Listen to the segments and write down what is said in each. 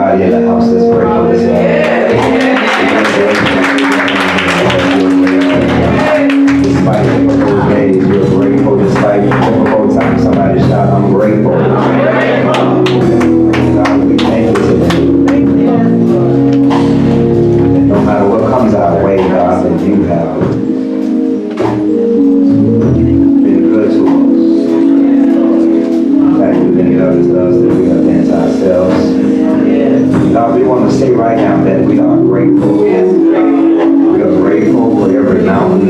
anybody in the house that's grateful this morning? Despite difficult days, you're grateful. Despite difficult times, somebody shout, I'm grateful. God, we thank you today. And no matter what comes our way, God, that you have been good to us. In fact, you've been good to us that we have been to ourselves. God, we want to say right now that we are grateful. We are grateful for every mountain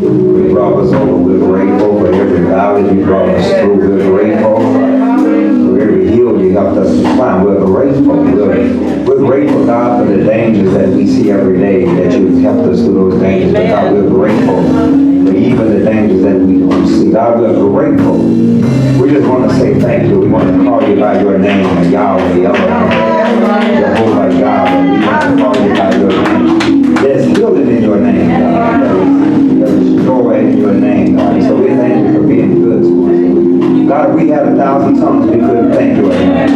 you brought us over. We're grateful for every valley you brought us through. We're grateful for every hill you helped us to climb. We're grateful. We're grateful, God, for the dangers that we see every day, that you've helped us through those dangers. But God, we're grateful for even the dangers that we don't see. God, we're grateful. We just want to say thank you. We want to call you by your name, Yahweh, Jehovah, God. We want to call you by your name. There's healing in your name, God. There is joy in your name, God. So we thank you for being good to us. God, if we had 1,000 tongues, we couldn't thank you enough. So,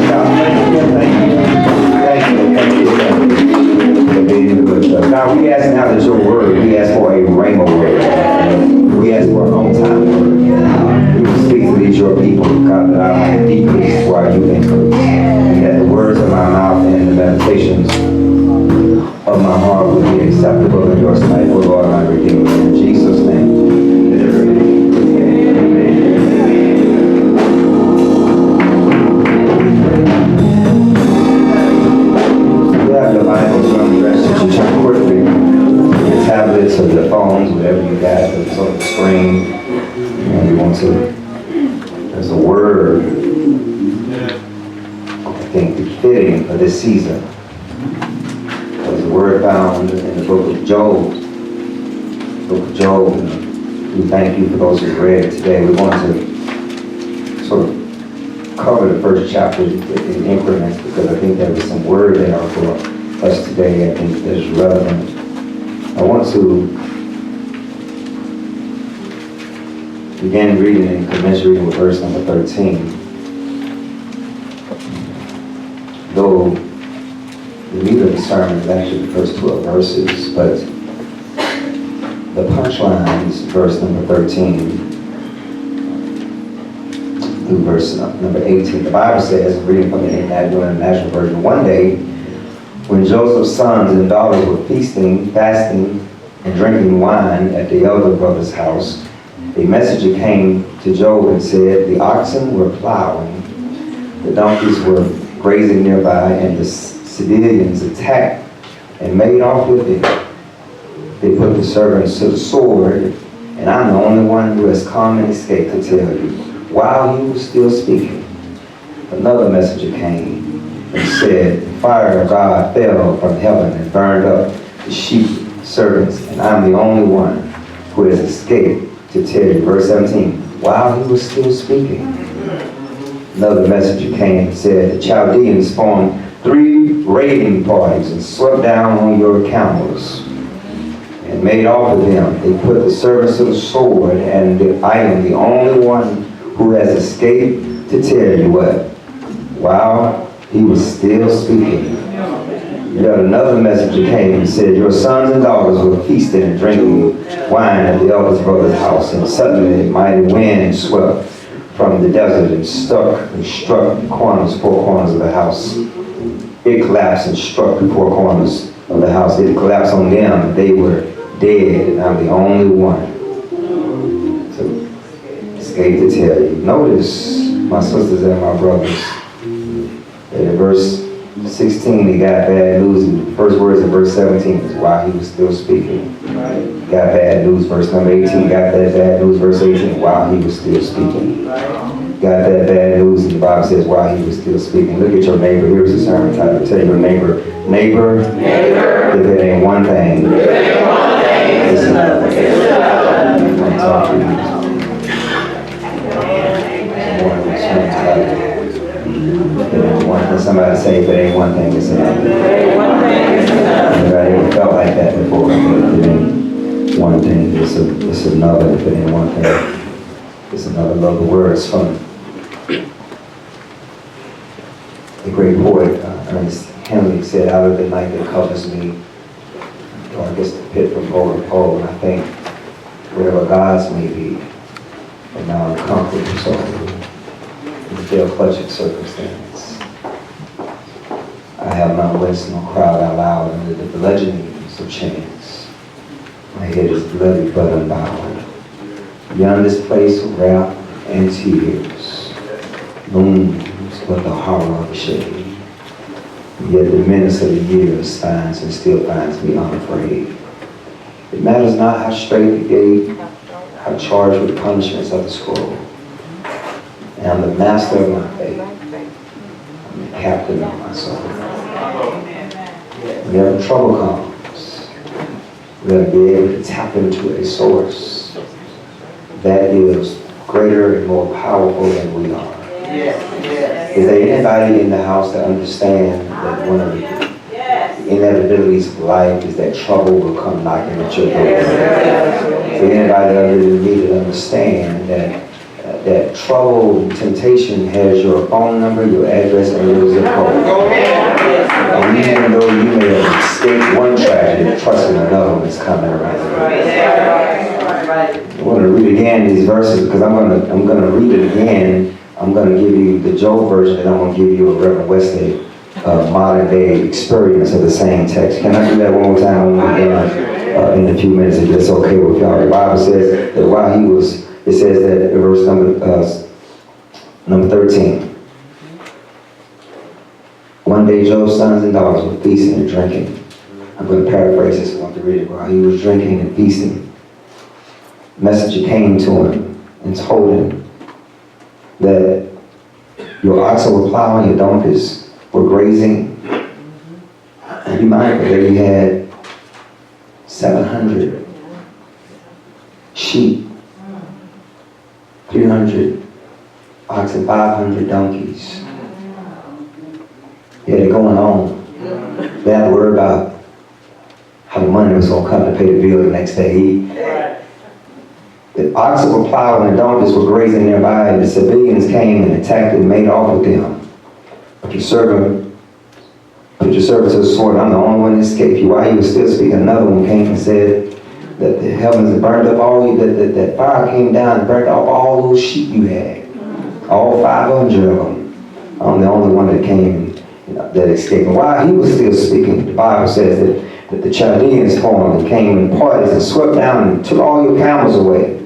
God, thank you for being good to us. God, we ask now that your word, we ask for a rhema word. We ask for an on-time word. We will speak to these your people, God, that I might decrease while you increase. And that the words of my mouth and the meditations of my heart will be acceptable in your sight, O Lord, my Redeemer. In Jesus' name. Amen. You have your Bibles on the rest that you turn quickly. Your tablets or your phones, whatever you got that's on the screen. And we want to, there's a word, I think, befitting for this season. There's a word found in the book of Job. And we thank you for those who read it today. We want to sort of cover the first chapter in increments because I think there was some word there for us today I think that is relevant. I want to begin reading and commence reading with verse number 13. Though the meat of the sermon is actually the first 12 verses, but the punchline is verse number 13 through verse number 18. The Bible says, reading from the International Version, one day when Joseph's sons and daughters were feasting, fasting, and drinking wine at the elder brother's house, a messenger came to Job and said, the oxen were plowing, the donkeys were grazing nearby, and the civilians attacked and made off with it. They put the servants to the sword, and I'm the only one who has come and escaped to tell you. While he was still speaking, another messenger came and said, the fire of God fell from heaven and burned up the sheep servants, and I'm the only one who has escaped to tell you. Verse 17, while he was still speaking, another messenger came and said, the Chaldeans formed 3 raiding parties and swept down on your camels and made off with them. They put the servants to the sword, and I am the only one who has escaped to tell you what. While he was still speaking, yet another messenger came and said, your sons and daughters were feasting and drinking wine at the eldest brother's house, and suddenly a mighty wind swept from the desert and struck the 4 corners of the house. It collapsed and struck the 4 corners of the house. It collapsed on them. They were dead, and I'm the only one to escape to tell you. Notice, my sisters and my brothers, that in verse 16 he got bad news. And the first words in verse 17 is while he was still speaking. Got bad news. Verse number 18 got that bad news. Verse 18 while he was still speaking. Got that bad news, and the Bible says while he was still speaking. Look at your neighbor. Here's the sermon title. Tell your neighbor, if it ain't one thing, it's another. I'm talking to you. Somebody say if it ain't one thing, it's another. Anybody ever felt like that before? If it ain't one thing, it's another. If it ain't one thing, it's another. Love the words from the great poet Ernest Henley said, "Out of the night that covers me, darkest pit from pole to pole," and I think whatever gods may be, but now I'm conquered so in the fair clutching circumstance. I have not winced nor cried out loud under the bludgeonings of chance. My head is bloody but unbowed. Beyond this place of wrath and tears looms but the horror of a shade. Yet the menace of the years finds and still finds me unafraid. It matters not how straight the gate, how charged with punishments of the scroll. And I'm the master of my fate. I'm the captain of my soul. Whenever trouble comes, we're going to be able to tap into a source that is greater and more powerful than we are. Is there anybody in the house that understands that one of the inevitabilities of life is that trouble will come knocking at your door? Is there anybody other than me that understand that trouble and temptation has your phone number, your address, and your zip code? And even though you may have escaped one tragedy, trust me, another one is coming around. I want to read again these verses because I'm gonna read it again. I'm going to give you the Joe version, and I'm going to give you a Reverend Wesley modern day experience of the same text. Can I do that one more time? In a few minutes, if that's okay with y'all. The Bible says that while he was, it says that in verse number 13. One day Job's sons and daughters were feasting and drinking. I'm going to paraphrase this. I want to read it. While he was drinking and feasting, a messenger came to him and told him that your oxen were plowing, your donkeys were grazing. And be mindful that he had 700 sheep, 300 oxen, 500 donkeys. He had it going on. They had to worry about how the money was going to come to pay the bill the next day. The oxen were plowing and donkeys were grazing nearby, and the civilians came and attacked and made off with them. Put your servant to the sword. I'm the only one that escaped you. While he was still speaking, another one came and said that the heavens had burned up all you, that fire came down and burnt off all those sheep you had. All 500 of them. I'm the only one that came, that escaped. And while he was still speaking, the Bible says that the Chaldeans formed and came in parties and swept down and took all your camels away.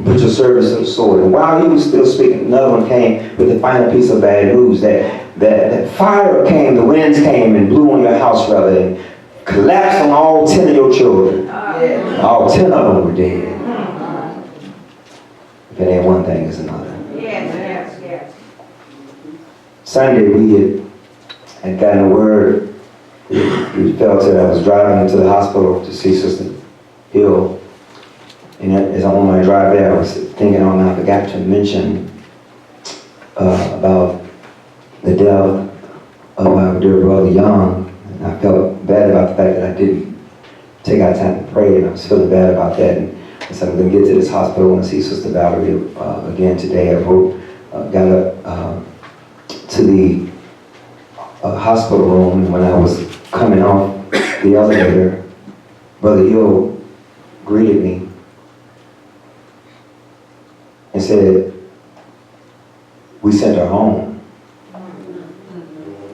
Put your servants to the sword. And while he was still speaking, another one came with the final piece of bad news that fire came, the winds came and blew on your house, rather, and collapsed on all 10 of your children. All 10 of them were dead. If it ain't one thing, it's another. Yes. Sunday we had gotten a word. We felt that I was driving into the hospital to see Sister Hill. And as I'm on my drive there, I was thinking, oh, I forgot to mention about the death of our dear brother Young. And I felt bad about the fact that I didn't take out time to pray, and I was feeling bad about that. And I said, I'm going to get to this hospital and see Sister Valerie again today. I got up to the hospital room, and when I was coming off the elevator, Brother Hill greeted me and said, we sent her home.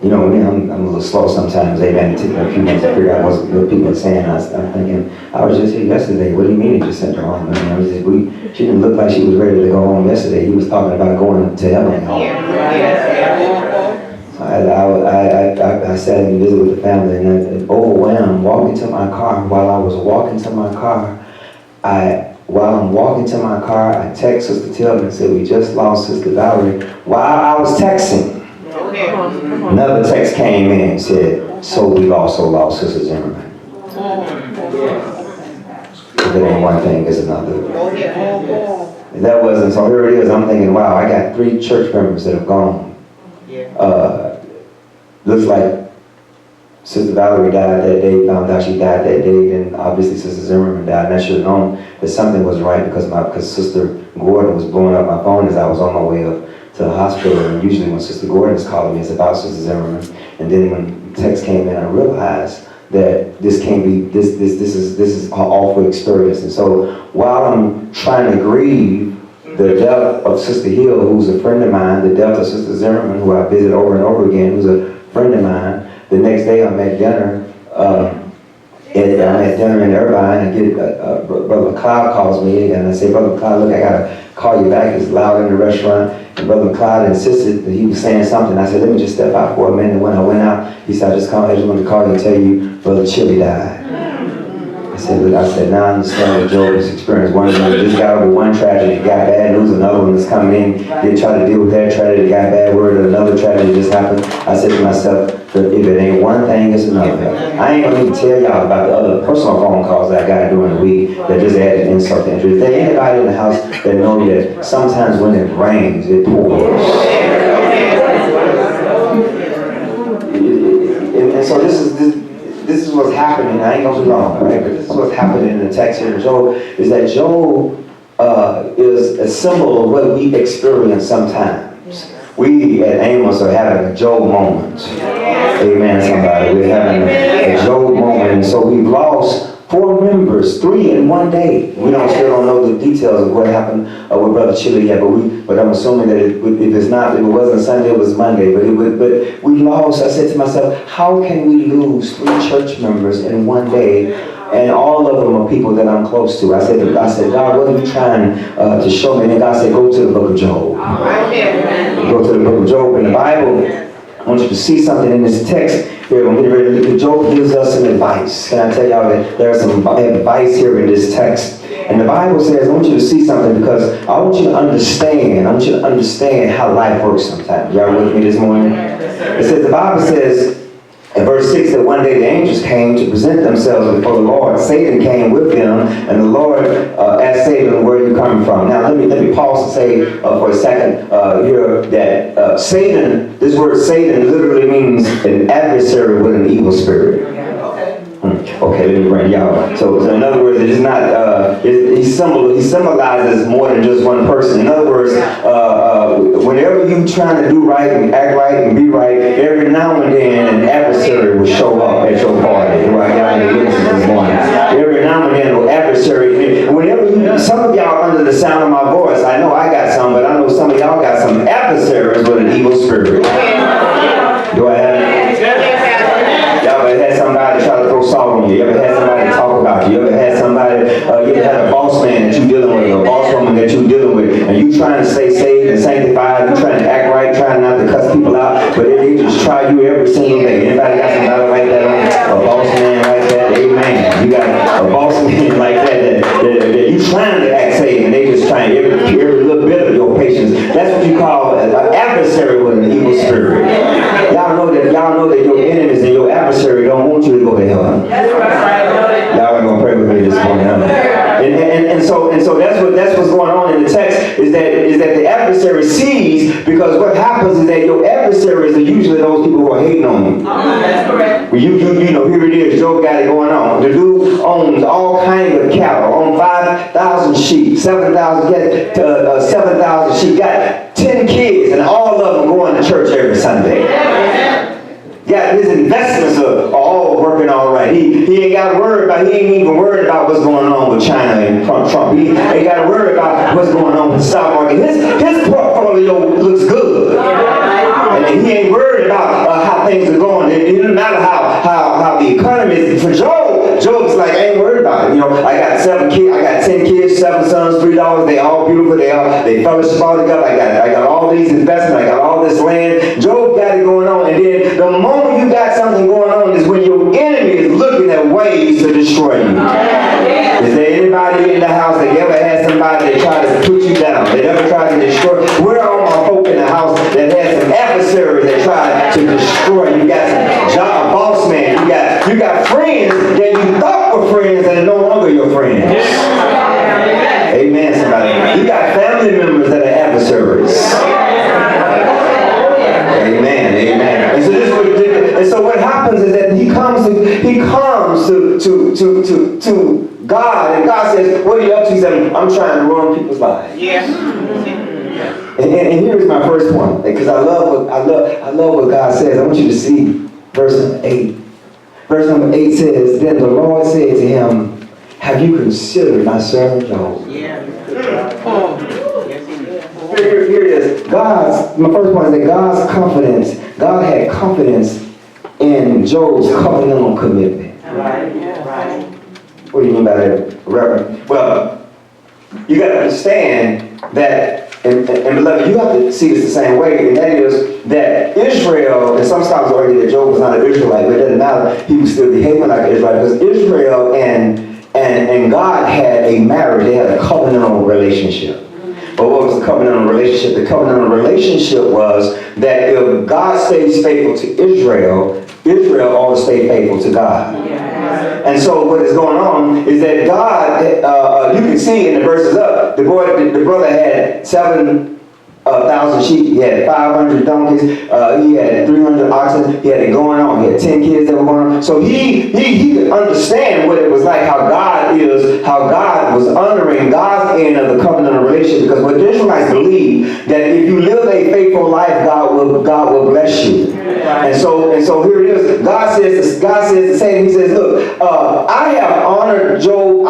You know, I'm a little slow sometimes. They've had to take a few minutes to figure out what people are saying. I'm thinking, I was just here yesterday. What do you mean you just sent her home? I mean, she didn't look like she was ready to go home yesterday. He was talking about going to heaven home. So I sat and visited with the family, and overwhelmed, walking to my car. While I was walking to my car, while I'm walking to my car, I text Sister Tillman and said, we just lost Sister Valerie. While I was texting, another text came in and said, so we've also lost Sister Zimmerman. If it ain't one thing, it's another. And that wasn't, so here it is. I'm thinking, wow, I got 3 church members that have gone. Looks like Sister Valerie died that day, found out she died that day, and obviously Sister Zimmerman died, and I should have known that something was right because Sister Gordon was blowing up my phone as I was on my way up to the hospital, and usually when Sister Gordon is calling me, it's about Sister Zimmerman. And then when the text came in, I realized that this can't be, this is an awful experience. And so while I'm trying to grieve the death of Sister Hill, who's a friend of mine, the death of Sister Zimmerman, who I visit over and over again, who's a friend of mine, the next day I'm at dinner, and I'm at dinner in Irvine, and Brother McLeod calls me, and I say, Brother McLeod, look, I gotta call you back. It's loud in the restaurant. And Brother McLeod insisted that he was saying something. I said, let me just step out for a minute. And when I went out, he said, I just wanted to call you and tell you, Brother Chili died. I said, now I understand what Job has experienced. One of them just got over one tragedy, got bad news, another one that's coming in. They try to deal with that tragedy, got bad word, another tragedy just happened. I said to myself, if it ain't one thing, it's another. I ain't gonna even tell y'all about the other personal phone calls that I got during the week that just added insult to injury. Is there anybody in the house that know that sometimes when it rains, it pours? And so this is what's happening. I ain't gonna be long, right? But this is what's happening in the text here in Job, is that Job is a symbol of what we experience sometimes. We at Amos are having a Job moment. Amen, somebody. We're having a Job moment. And so we've lost 4 members, 3 in one day. We still don't know the details of what happened with Brother Chili yet, but I'm assuming that if it wasn't Sunday, it was Monday. But we lost. I said to myself, how can we lose 3 church members in one day? And all of them are people that I'm close to. I said, God, what are you trying to show me? And God said, go to the book of Job. Go to the book of Job in the Bible. I want you to see something in this text. Here, I'm getting ready to look at Job. Gives us some advice. Can I tell y'all that there's some advice here in this text? And the Bible says, I want you to see something because I want you to understand. I want you to understand how life works sometimes. Y'all with me this morning? It says, the Bible says, in verse 6, that one day the angels came to present themselves before the Lord. Satan came with them, and the Lord asked Satan, where are you coming from? Now, let me pause and say for a second here that Satan, this word Satan literally means an adversary with an evil spirit. Okay, let me bring y'all. So in other words, it is not. He symbolizes more than just one person. In other words, whenever you trying to do right and act right and be right, every now and then an adversary will show up at your party. Right? Y'all in the witnesses this morning. Every now and then an adversary. Whenever some of y'all under the sound of my voice, I know I got some, but I know some of y'all got some adversaries with an evil spirit. Do I have it? Y'all ever had somebody try to throw salt on you? You ever had somebody talk about you? You ever had somebody, you ever had a boss man that you dealing with, or a boss woman that you dealing with, and you trying to stay saved and sanctified, you trying to act right, trying not to cuss people out, but they just try you every single day. Anybody got somebody like that on? A boss man like that? Amen. You got a boss man like that you trying to act saved, and they just trying every little bit of your patience. That's what you call an adversary with an evil spirit. Y'all know that your enemies and your adversary don't want you to go to hell. Y'all are gonna pray with me this morning. And so that's what's going on in the text is that the adversary sees, because what happens is that your adversaries are usually those people who are hating on you. That's correct. Well, you know, here it is, Job got it going on. The dude owns all kinds of cattle, owns 5,000 sheep, 7,000 sheep, got 10 kids, and all of them going to church every Sunday. Yeah, his investments are all working all right. He ain't got to worry about, he ain't even worried about what's going on with China and Trump. He ain't got to worry about what's going on with the stock market. His portfolio looks good. And he ain't worried about how things are going. It doesn't matter how the economy is. For Job's like, I ain't worried about it. You know, I got 7 kids, I got 10 kids, 7 sons, 3 daughters. They all beautiful. They fellowship all together. I got all these investments. I got all this land. Job got it going on. And then the moment you got something going on is when your enemy is looking at ways to destroy you. Is there anybody in the house that ever had somebody that tried to put you down? They never tried to destroy? Where are all my folk in the house that had some adversaries that tried to destroy you? You got some boss man. You got friends that you thought were friends and are no longer your friends. Amen, somebody. You got family members that are adversaries. Amen. And so what happens is that he comes to God, and God says, what are you up to? He said, I'm trying to ruin people's lives. Yeah. And here's my first point, because I love what God says. I want you to see verse number 8. Verse number 8 says, "Then the Lord said to him, have you considered my servant Job?" Yeah. Here it is. My first point is that God had confidence in Job's covenantal commitment. Right. What do you mean by that, Reverend? Well, you got to understand that, and beloved, you have to see this the same way, and that is that Israel, and some scholars argue that Job was not an Israelite, but it doesn't matter. He was still behaving like an Israelite, because Israel and God had a marriage. They had a covenantal relationship. But what was the covenantal relationship? The covenantal relationship was that if God stays faithful to Israel, Israel ought to stay faithful to God. And so what is going on is that God, you can see in the verses up, the brother had 7,000 sheep, he had 500 donkeys, he had 300 oxen, he had it going on, he had 10 kids that were going on. So he could understand what it was like, how God was honoring God's end of the covenantal relationship, because what the Israelites believed, that if you live a faithful life, God will bless you. And so here it is. God says the same. He says, look, I have honored Job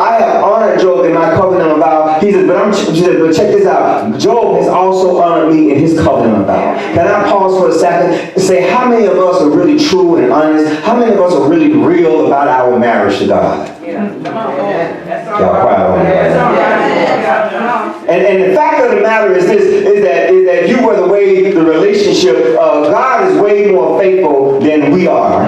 in my covenant vow. He says, but check this out. Job has also honored me in his covenant vow. Can I pause for a second and say, how many of us are really true and honest? How many of us are really real about our marriage to God? Y'all quiet on me. And the fact of the matter is this, is that you were the relationship, God is way more faithful than we are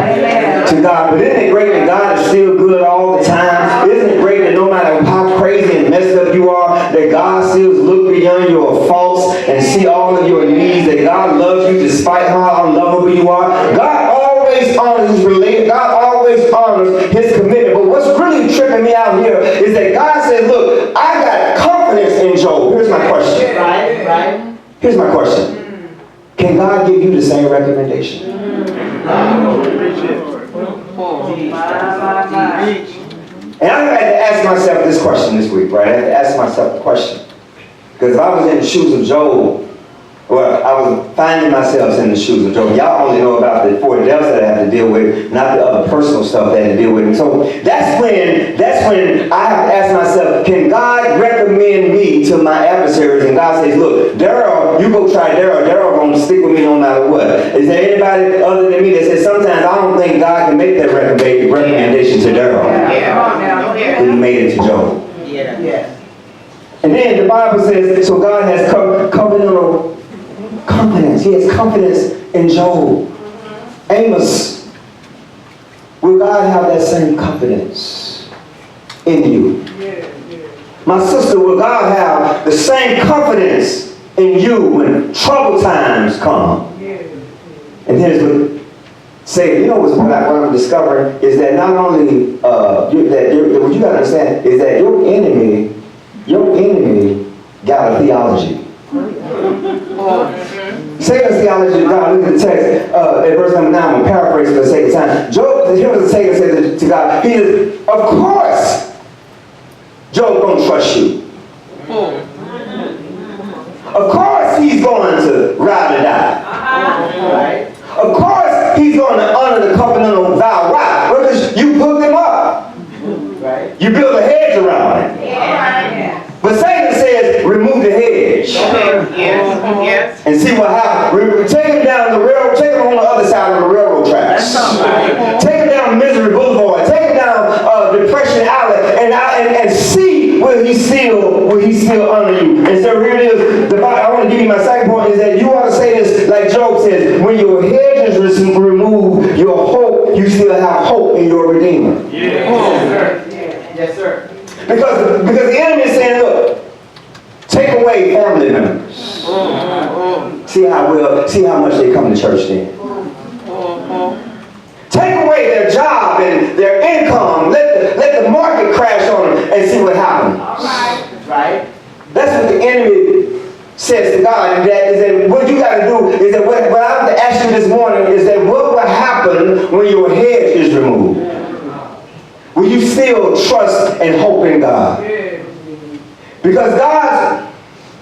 to God. But isn't it great that God is still good all the time? Isn't it great that no matter how crazy and messed up you are, that God still looks beyond your faults and see all of your needs, that God loves you despite how unlovable you are? God always honors his relationship. God always honors his commitment. But what's really tripping me out here is that God says, look, I got confidence in Job. Here's my question. Right. Here's my question. Can God give you the same recommendation? And I had to ask myself this question this week, right? I had to ask myself the question. Because if I was in the shoes of Job, well, I was finding myself in the shoes of Job. Y'all only know about the 4 deaths that I have to deal with, not the other personal stuff that I had to deal with. And so that's when I have to ask myself, can God recommend me to my adversaries? And God says, look, Darrell, you go try Darrell. Darrell going to stick with me no matter what. Is there anybody other than me that says sometimes I don't think God can make that recommendation to Darrell? Yeah. He made it to Job. Yeah. And then the Bible says, so God has covenantal confidence. He has confidence in Job. Amos, will God have that same confidence in you? My sister, will God have the same confidence in you when trouble times come? And here's what what I'm discovering is that not only what you got to understand is that your enemy got a theology. Satan's theology of God. Look at the text at verse number 9. I'm going to paraphrase for the sake of time. Job, here was Satan said to God, he is, of course, Job don't trust you. Of course he's going to ride or die. Of course he's going to honor the covenantal vow. Why? Because you hooked him up. You built a hedge around him. But Satan says, remove the hedge. Yes. And see what happens. Take him down the railroad, take him on the other side of the railroad tracks. Take him down Misery Boulevard, take him down Depression Alley, and see will he still honor you. And so here it is. I want to give you my second point is that you ought to say this like Job says, when your hedge is removed, your hope, you still have hope in your Redeemer. Yes, sir. Because the enemy is saying, look, take away family members. See how much they come to church then. Take away their job and their income. Let the market crash on them and see what happens. Right. That's what the enemy says to God. And that is that what you got to do is that what I have to ask you this morning is that what will happen when your hedge is removed? Will you still trust and hope in God? Because God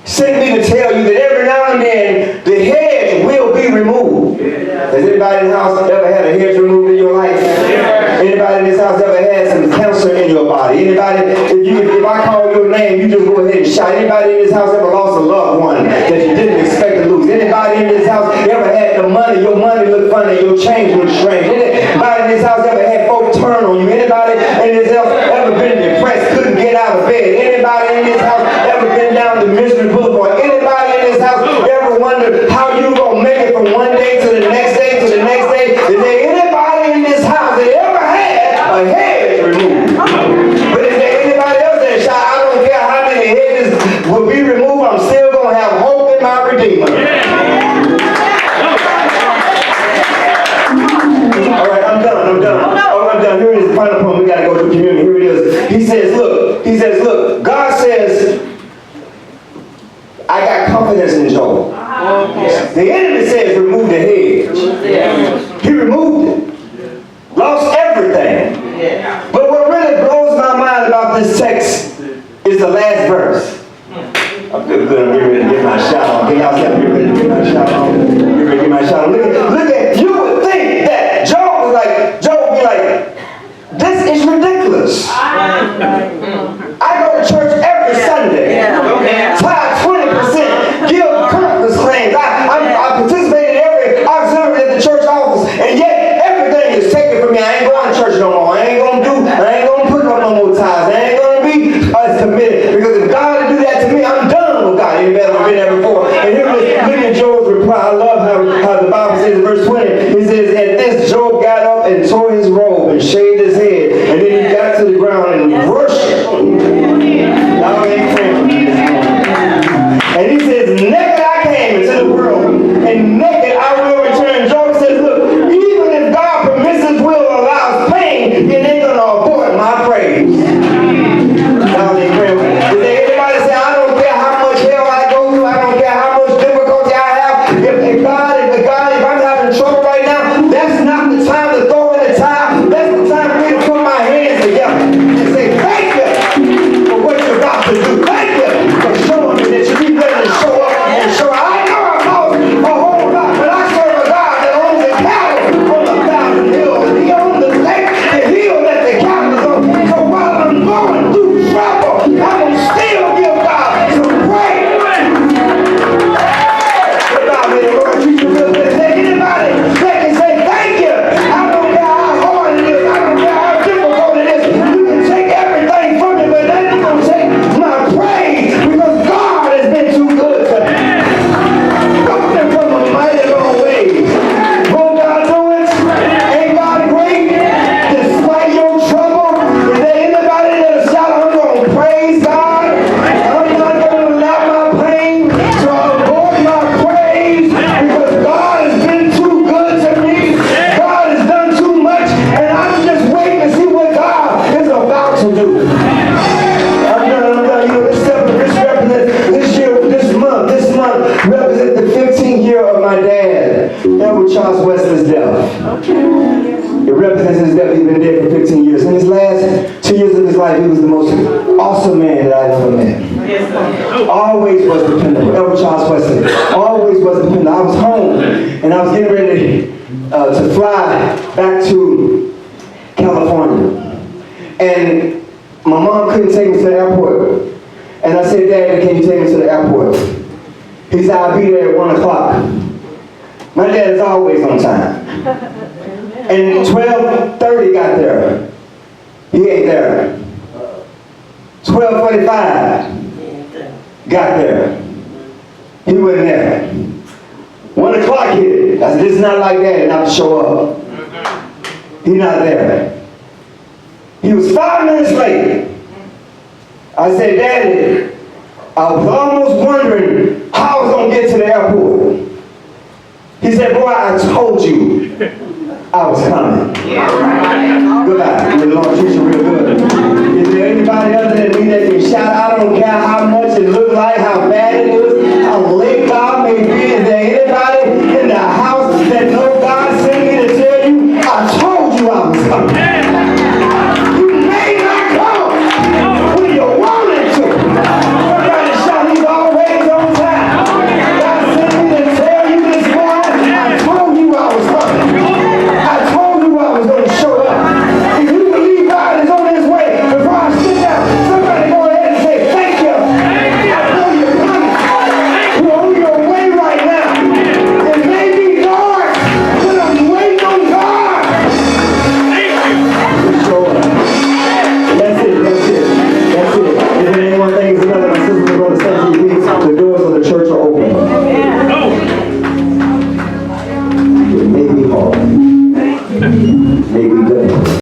sent me to tell you that every now and then, the hedge will be removed. Has anybody in the house ever had a hedge removed in your life? Anybody in this house ever had some cancer in your body? Anybody, if I call your name, you just go ahead and shout. Anybody in this house ever lost a loved one that you didn't expect to lose? Anybody in this house ever had the money, your money look funny, your change look strange? Anybody in this house ever had folks turn on you? Anybody in this house ever been depressed, couldn't get out of bed? Anybody in this house ever been down the misery boulevard? Anybody in this house ever wondered how you gonna make it from one day to the next day to the next day? Is there anybody in this house that ever had a hedge removed? But is there anybody else that shout, I don't care how many hedges will be removed, I'm still gonna have hope in my Redeemer. All right, I'm done. Oh, I'm done. Here it is, the final point. We gotta go to communion. Here it is. He says, look, God says, I got confidence in Job. The enemy says, remove the hedge. He removed it. Lost everything. But what really blows my mind about this text is the last verse. I feel good. I'm getting ready to get my shout on. Can y'all say I'm getting ready to get my shout on? Get ready to get my shout on. Look at, you would think that Job would be like, this is ridiculous. I go to church every Sunday. Tithe 20%. Give conference claims. I participate in every auxiliary at the church office. And yet, everything is taken from me. I ain't going to church no more. I ain't going to put up no more tithes. I ain't going to be as committed. Because if God would do that to me, I'm done with God. Anybody ever been there before? And here it is. Look at Job's reply. I love how the Bible says in verse 20. He says, at this, Job got up and tore his robe and shaved his head. And then he got to the ground and worshiped. Y'all ain't praying. And he says, naked I came into the world, and naked I will return. Job says, look, even if God permits his will or allows pain, it ain't going to abort my praise. Y'all ain't praying. Is there anybody say, I don't care how much hell I go through, I don't care how much difficulty I have, if I'm having trouble right now, that's not the time to throw in the towel. That's the time for me to put my hands together and say, thank you for what you're about to do. Thank you for showing me that you're ready to show up and show up. I know I've lost a whole lot, but I serve a God that owns the cattle on 1,000 hills, and he owns the lake, the hill that the cattle is on. So while I'm going through trouble, I'm going to still give God some praise. Lord, treat you real good. Anybody that can say thank you. I don't care how hard it is. I don't care how difficult it is. You can take everything from me, but then you're going to take my praise because God has been too good to me. Coming from a mighty long way. Won't God do it? Ain't God great? Despite your trouble, is there anybody that'll shout, I'm going to praise God? I'm not going to allow my pain to avoid my praise because God has been too good to me. God has done too much, and I'm just waiting to see what God is about to do. I'm done. You know, this month represents the 15th year of my dad, Darrell Charles Wesley's death. It represents his death. He's been dead for 15 years. In his last 2 years of his life, he was the most awesome man that I've ever met. Always was dependable. Darrell Charles Wesley. Always was dependable. I was home, and I was getting ready to fly back to California. And my mom couldn't take me to the airport. And I said, Dad, can you take me to the airport? He said, I'll be there at 1 o'clock. My dad is always on time. And 12:30 got there. He ain't there. 12:45 got there. He wasn't there. 1 o'clock hit. I said, this is not like that not to show up. He's not there. He was 5 minutes late. I said, Daddy, I was almost wondering how I was going to get to the airport. He said, boy, I told you I was coming. Goodbye. May the Lord treat you real good. Is there anybody other than me that can shout, I don't care how much it looks like